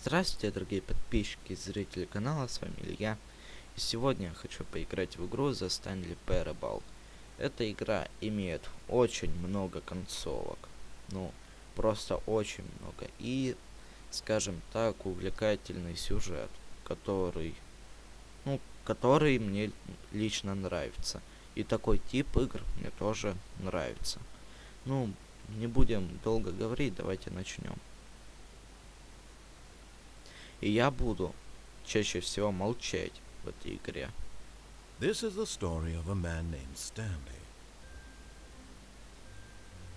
Здравствуйте, дорогие подписчики и зрители канала, с вами Илья. И сегодня я хочу поиграть в игру The Stanley Parable. Эта игра имеет очень много концовок. Ну, просто очень много. И, скажем так, увлекательный сюжет, который мне лично нравится. И такой тип игр мне тоже нравится. Ну, не будем долго говорить, давайте начнем. И я буду чаще всего молчать в этой игре. This is the story of a man named Stanley.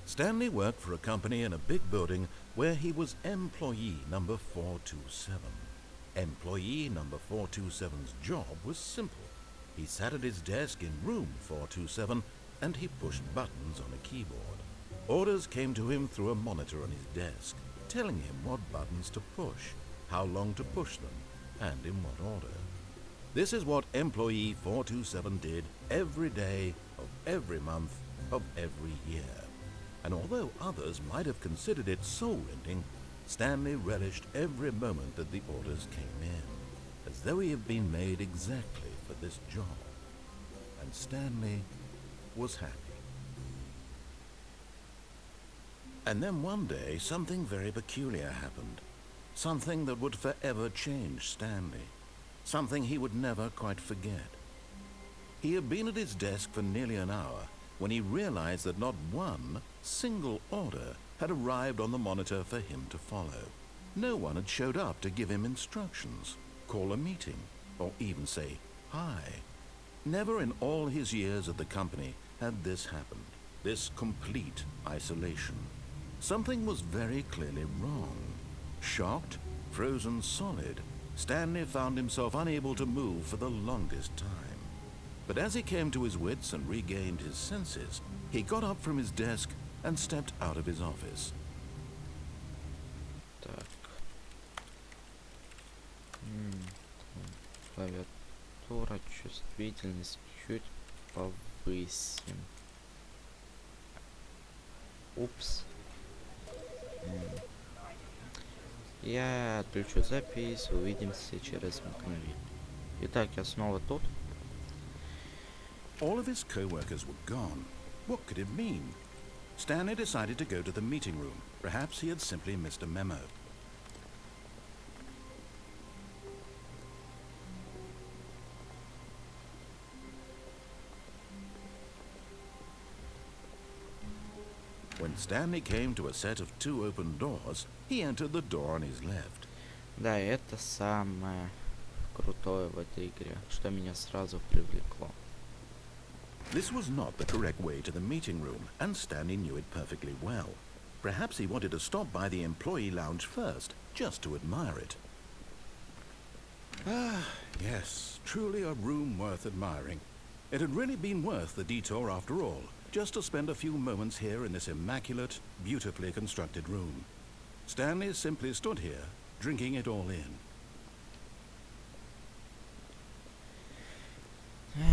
Stanley worked for a company in a big building where he was employee number 427. Employee number 427's job was simple. He sat at his desk in room 427 and he pushed buttons on a keyboard. Orders came to him through a monitor on his desk, telling him what buttons to push, how long to push them, and in what order. This is what employee 427 did every day of every month of every year. And although others might have considered it soul-rending, Stanley relished every moment that the orders came in, as though he had been made exactly for this job. And Stanley was happy. And then one day, something very peculiar happened. Something that would forever change Stanley. Something he would never quite forget. He had been at his desk for nearly an hour when he realized that not one single order had arrived on the monitor for him to follow. No one had showed up to give him instructions, call a meeting, or even say hi. Never in all his years at the company had this happened. This complete isolation. Something was very clearly wrong. Shocked, frozen solid, Stanley found himself unable to move for the longest time. But as he came to his wits and regained his senses, he got up from his desk and stepped out of his office. Так. Клавиатура, чувствительность чуть повысим. Упс. Я отключу запись, увидимся через мгновение. Итак, я снова тут. All of his co-workers were gone. What could it mean? Stanley decided to go to the meeting room. Perhaps he had simply missed a memo. When Stanley came to a set of two open doors, he entered the door on his left. Да, это самое крутое в этой игре, что меня сразу привлекло. This was not the correct way to the meeting room, and Stanley knew it perfectly well. Perhaps he wanted to stop by the employee lounge first, just to admire it. Ah, yes, truly a room worth admiring. It had really been worth the detour after all, just to spend a few moments here in this immaculate, beautifully constructed room. Stanley simply stood here, drinking it all in.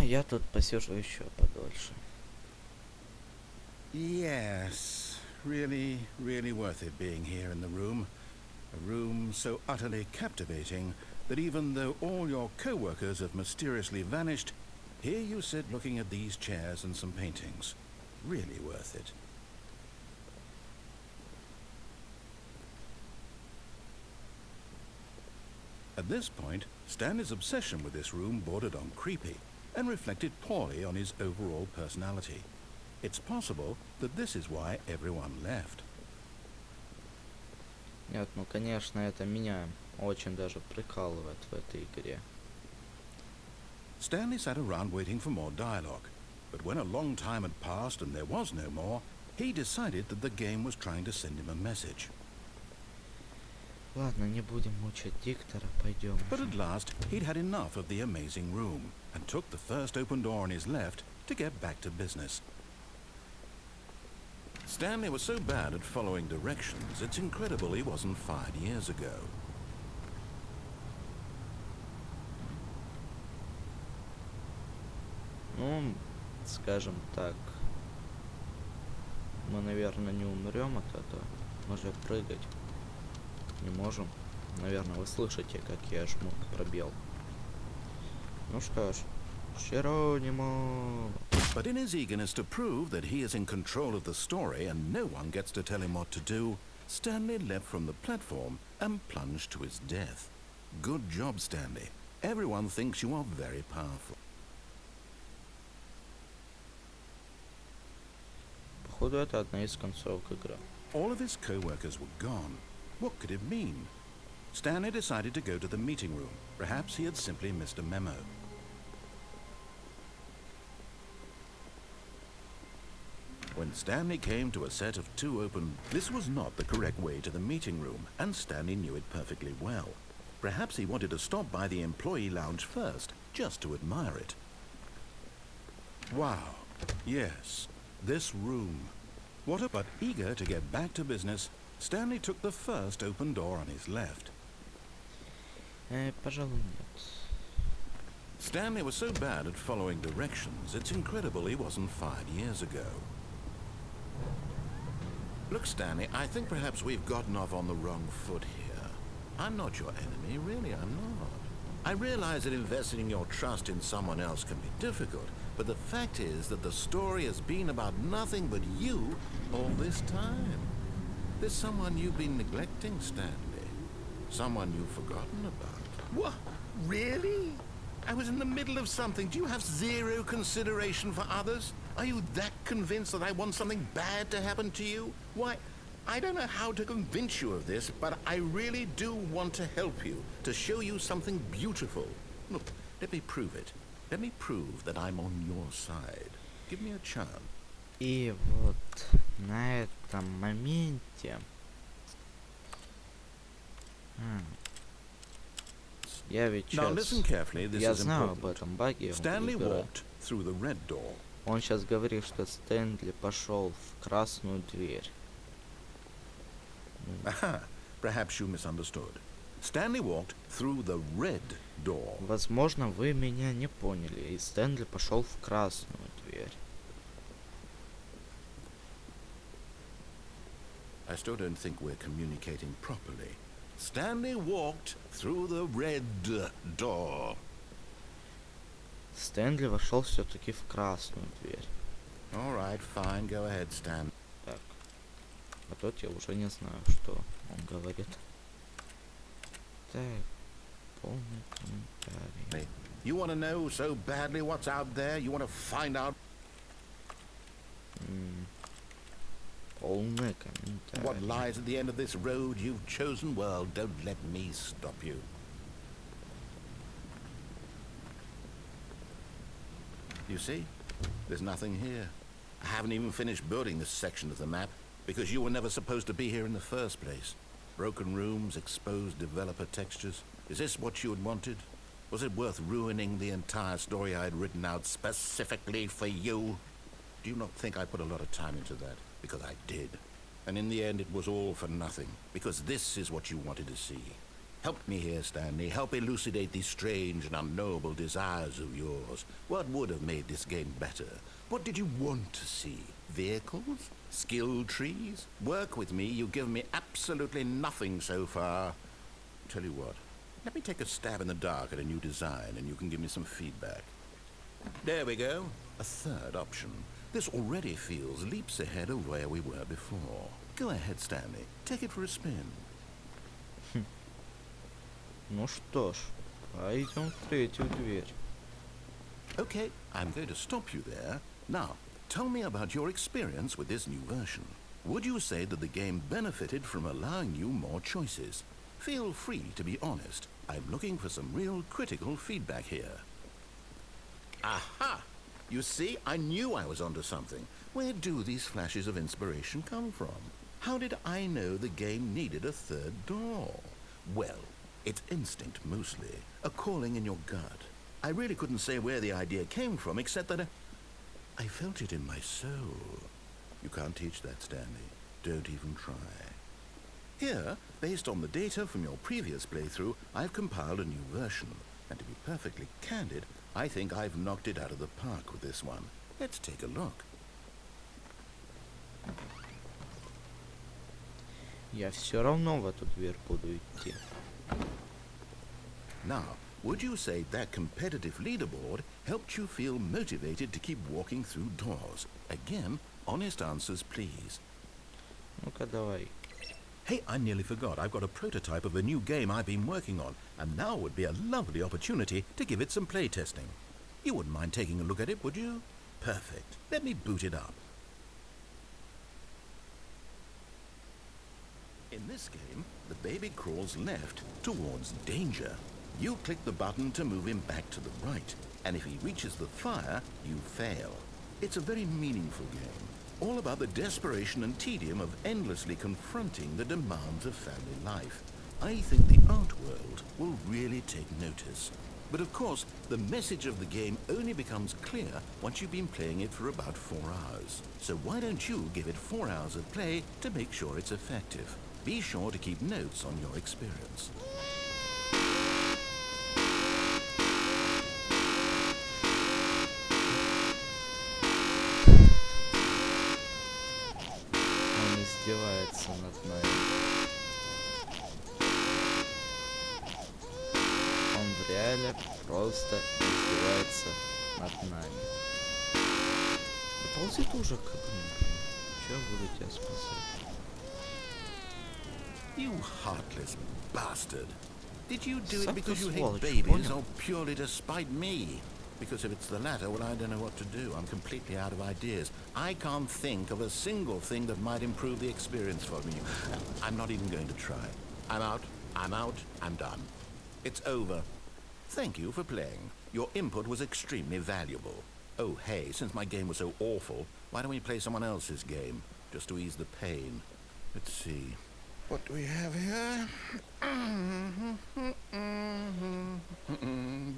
Я тут посижу еще подольше. Yes, really, really worth it being here in the room. A room so utterly captivating that even though all your co-workers have mysteriously vanished, here you sit looking at these chairs and some paintings. Really worth it. At this point, Stanley's obsession with this room bordered on creepy and reflected poorly on his overall personality. It's possible that this is why everyone left. Нет, ну конечно, это меня очень даже прикалывает в этой игре. Stanley sat around waiting for more dialogue, but when a long time had passed and there was no more, he decided that the game was trying to send him a message. Ладно, не будем мучить диктора, пойдем. But at last, he'd had enough of the amazing room and took the first open door on his left to get back to business. Stanley was so bad at following directions, it's incredible he wasn't fired years ago. Ну, скажем так, мы, наверное, не умрем от этого. Мы же прыгать не можем. Наверное, вы слышите, как я жму пробел. Ну что ж, Щеронимо. But in his eagerness to prove that he is in control of the story and no one gets to tell him what to do, Stanley leapt from the platform and plunged to his death. Good job, Stanley. Everyone thinks you are very powerful. Походу, это одна из концовок игры. All of his co-workers were gone. What could it mean? Stanley decided to go to the meeting room. Perhaps he had simply missed a memo. When Stanley came to a set of two open... This was not the correct way to the meeting room, and Stanley knew it perfectly well. Perhaps he wanted to stop by the employee lounge first, just to admire it. Wow. Yes. This room. But eager to get back to business, Stanley took the first open door on his left. Пожалуй, нет. Stanley was so bad at following directions, it's incredible he wasn't fired years ago. Look, Stanley, I think perhaps we've gotten off on the wrong foot here. I'm not your enemy, really, I'm not. I realize that investing your trust in someone else can be difficult, but the fact is that the story has been about nothing but you all this time. There's someone you've been neglecting, Stanley. Someone you've forgotten about. What? Really? I was in the middle of something. Do you have zero consideration for others? Are you that convinced that I want something bad to happen to you? Why, I don't know how to convince you of this, but I really do want to help you, to show you something beautiful. Look, let me prove it. Let me prove that I'm on your side. Give me a chance. И вот на этом моменте я ведь Now listen carefully, this я is знаю об important. этом баге Stanley игры. walked through the red door. Он сейчас говорит, что Стэнли пошел в красную дверь. Aha, perhaps you misunderstood. Stanley walked through the red door. Возможно, вы меня не поняли, и Стэнли пошел в красную дверь. I still don't think we're communicating properly. Stanley walked through the red door. Стэнли вошел все-таки в красную дверь. All right, fine, go ahead, Stan. Так. А тут я уже не знаю, что он говорит. Так. Полный комментарий. Hey, you want to know so badly what's out there? You want to find out Полный комментарий. what lies at the end of this road you've chosen? Well, don't let me stop you. You see? There's nothing here. I haven't even finished building this section of the map because you were never supposed to be here in the first place. Broken rooms, exposed developer textures. Is this what you had wanted? Was it worth ruining the entire story I had written out specifically for you? Do you not think I put a lot of time into that? Because I did. And in the end it was all for nothing. Because this is what you wanted to see. Help me here, Stanley. Help elucidate these strange and unknowable desires of yours. What would have made this game better? What did you want to see? Vehicles? Skill trees? Work with me. You've given me absolutely nothing so far. Tell you what. Let me take a stab in the dark at a new design and you can give me some feedback. There we go. A third option. This already feels leaps ahead of where we were before. Go ahead, Stanley. Take it for a spin. Ну что ж, пойдем в третью дверь. Okay, I'm going to stop you there. Now, tell me about your experience with this new version. Would you say that the game benefited from allowing you more choices? Feel free to be honest. I'm looking for some real critical feedback here. Aha! You see, I knew I was onto something. Where do these flashes of inspiration come from? How did I know the game needed a third door? Well, it's instinct mostly, a calling in your gut. I really couldn't say where the idea came from, except that I felt it in my soul. You can't teach that, Stanley. Don't even try. Here, based on the data from your previous playthrough, I've compiled a new version. And to be perfectly candid, I think I've knocked it out of the park with this one. Let's take a look. Я все равно в эту дверь буду идти. Now, would you say that competitive leaderboard helped you feel motivated to keep walking through doors? Again, honest answers, please. Ну-ка давай. Hey, I nearly forgot. I've got a prototype of a new game I've been working on, and now would be a lovely opportunity to give it some playtesting. You wouldn't mind taking a look at it, would you? Perfect. Let me boot it up. In this game, the baby crawls left towards danger. You click the button to move him back to the right, and if he reaches the fire, you fail. It's a very meaningful game, all about the desperation and tedium of endlessly confronting the demands of family life. I think the art world will really take notice. But of course, the message of the game only becomes clear once you've been playing it for about 4 hours. So why don't you give it 4 hours of play to make sure it's effective? Be sure to keep notes on your experience. Он издевается над нами. Он в реале просто издевается над нами. Да ползи ты уже как Чё я буду тебя спасать? You heartless bastard. Did you do Сам it because ты you hate сволочь, babies понял? or purely to spite me? Because if it's the latter, well, I don't know what to do. I'm completely out of ideas. I can't think of a single thing that might improve the experience for me. I'm not even going to try. I'm out. I'm done. It's over. Thank you for playing. Your input was extremely valuable. Oh, hey, since my game was so awful, why don't we play someone else's game, just to ease the pain? Let's see. What do we have here?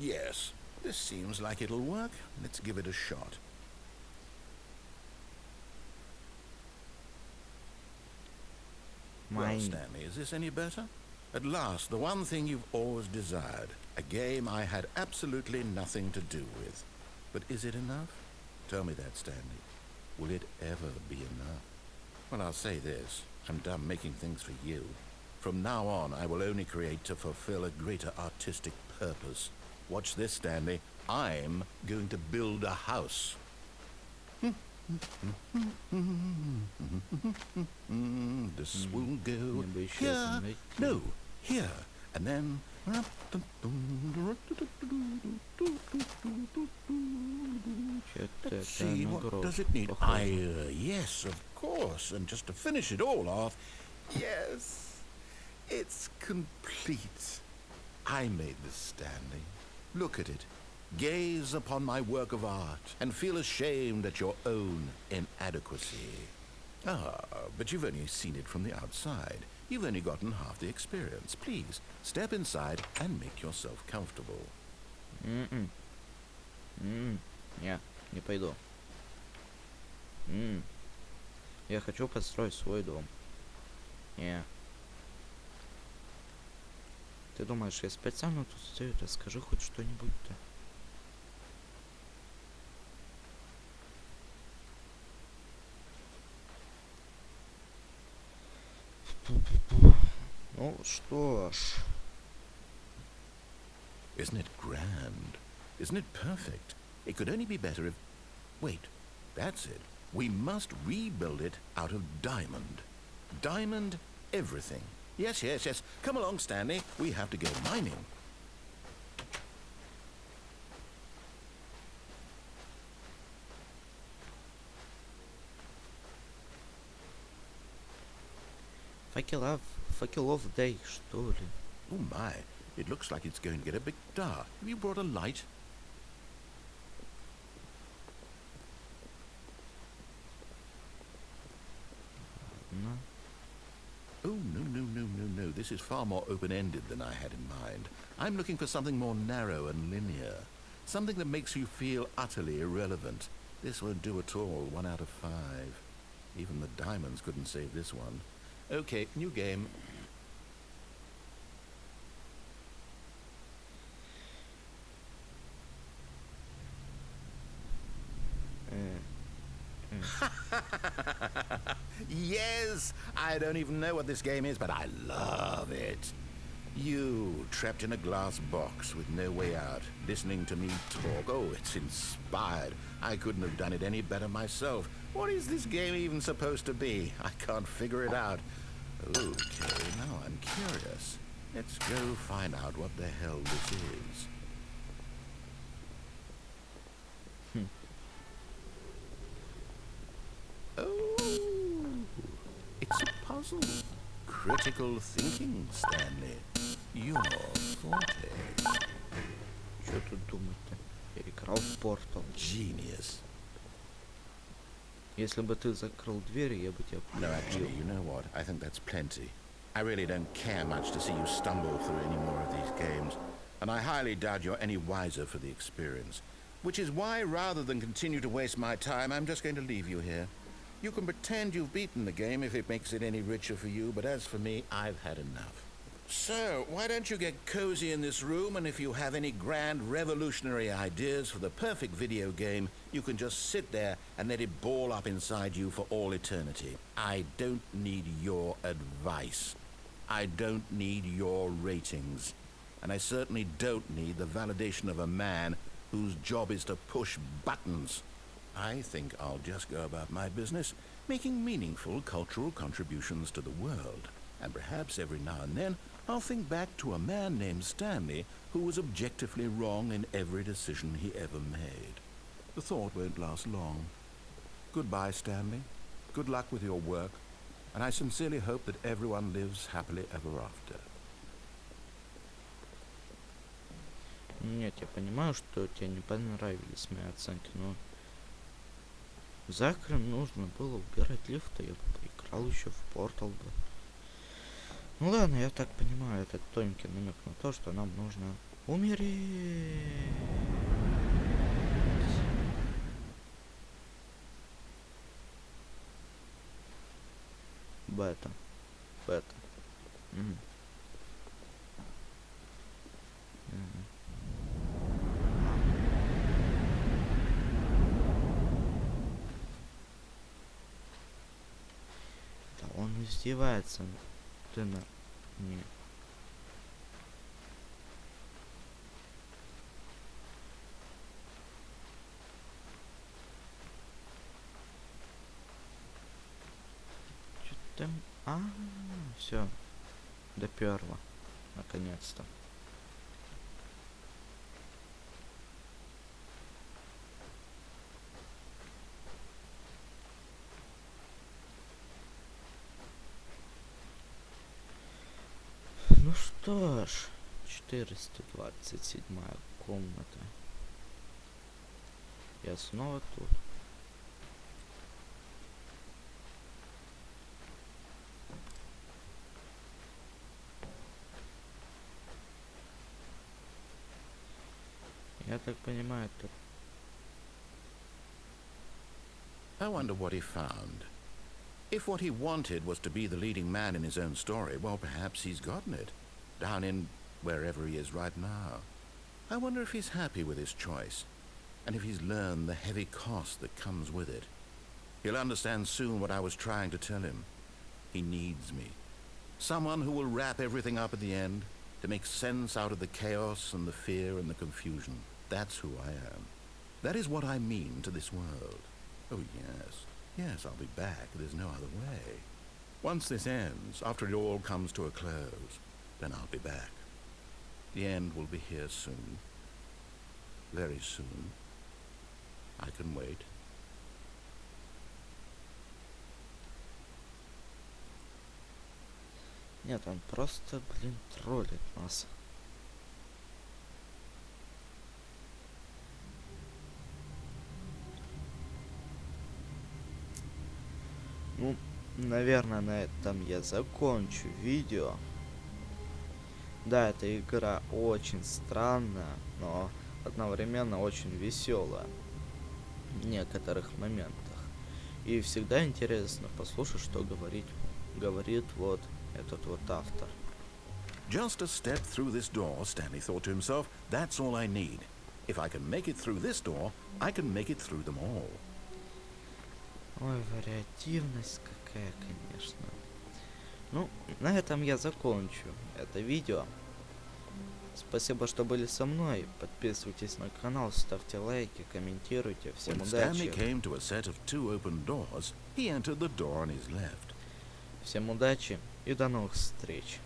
Yes, this seems like it'll work. Let's give it a shot. Well, Stanley, is this any better? At last, the one thing you've always desired. A game I had absolutely nothing to do with. But is it enough? Tell me that, Stanley. Will it ever be enough? Well, I'll say this. I'm done making things for you. From now on, I will only create to fulfill a greater artistic purpose. Watch this, Stanley. I'm going to build a house. This will go here. No, here. And then... Let's see, what does it need? Yes, of course. And just to finish it all off, yes, it's complete. I made this, Stanley. Look at it. Gaze upon my work of art and feel ashamed at your own inadequacy. Ah, but you've only seen it from the outside. You've only gotten half the experience. Please, step inside and make yourself comfortable. Не пойду. Я хочу построить свой дом. Не. Ты думаешь, я специально тут стою? Расскажи хоть что-нибудь-то. Ну что ж. Isn't it grand? Isn't it perfect? It could only be better if... Wait, that's it. We must rebuild it out of diamond. Diamond everything. Yes. Come along, Stanley. We have to go mining. Факелов дай, что ли? Oh my, it looks like it's going to get a bit dark. Have you brought a light? No. Oh, no. This is far more open-ended than I had in mind. I'm looking for something more narrow and linear. Something that makes you feel utterly irrelevant. This won't do at all. 1 out of 5. Even the diamonds couldn't save this one. Okay, new game. Yes, I don't even know what this game is, but I love it. You, trapped in a glass box with no way out, listening to me talk. Oh, it's inspired. I couldn't have done it any better myself. What is this game even supposed to be? I can't figure it out. Okay, now I'm curious. Let's go find out what the hell this is. Oh, it's a puzzle. Critical thinking, Stanley. Your forte. Что тут думать-то? Я играл в Portal. Genius. Если бы ты закрыл дверь, я бы тебя No, actually, you know what? I think that's plenty. I really don't care much to see you stumble through any more of these games, and I highly doubt you're any wiser for the experience. Which is why, rather than continue to waste my time, I'm just going to leave you here. You can pretend you've beaten the game if it makes it any richer for you, but as for me, I've had enough. So, why don't you get cozy in this room, and if you have any grand revolutionary ideas for the perfect video game, you can just sit there and let it ball up inside you for all eternity. I don't need your advice. I don't need your ratings. And I certainly don't need the validation of a man whose job is to push buttons. I think I'll just go about my business, making meaningful cultural contributions to the world. And perhaps every now and then, I'll think back to a man named Stanley who was objectively wrong in every decision he ever made. The thought won't last long. Goodbye, Stanley. Good luck with your work. And I sincerely hope that everyone lives happily ever after. Нет, я понимаю, что тебе не понравились мои оценки, но Закрем нужно было убирать лифта, я бы поиграл еще в Portal бы. Ну ладно, я так понимаю, это тонкий намек на то, что нам нужно умереть. Бета. Мгм. Мгм. Да он издевается. Ты на... Не. Чё там? Все. Допёрло. Наконец-то. Ну что ж, 427 комната. Я снова тут. Я так понимаю, это... I wonder what he found. If what he wanted was to be the leading man in his own story, well, perhaps he's gotten it. Down in wherever he is right now. I wonder if he's happy with his choice, and if he's learned the heavy cost that comes with it. He'll understand soon what I was trying to tell him. He needs me. Someone who will wrap everything up at the end, to make sense out of the chaos and the fear and the confusion. That's who I am. That is what I mean to this world. Oh, yes. Yes, I'll be back. There's no other way. Once this ends, after it all comes to a close, then I'll be back. The end will be here soon. Very soon. I can wait. Нет, он просто, блин, троллит нас. Ну, наверное, на этом я закончу видео. Да, эта игра очень странная, но одновременно очень веселая в некоторых моментах. И всегда интересно послушать, что говорит вот этот вот автор. Just a step through this door, Stanley thought to himself, that's all I need. If I can make it through this door, I can make it through them all. Ой, вариативность какая, конечно. Ну, на этом я закончу это видео. Спасибо, что были со мной. Подписывайтесь на канал, ставьте лайки, комментируйте. Всем When Stanley удачи. came to a set of 2 open doors, he entered the door on his left. Всем удачи и до новых встреч.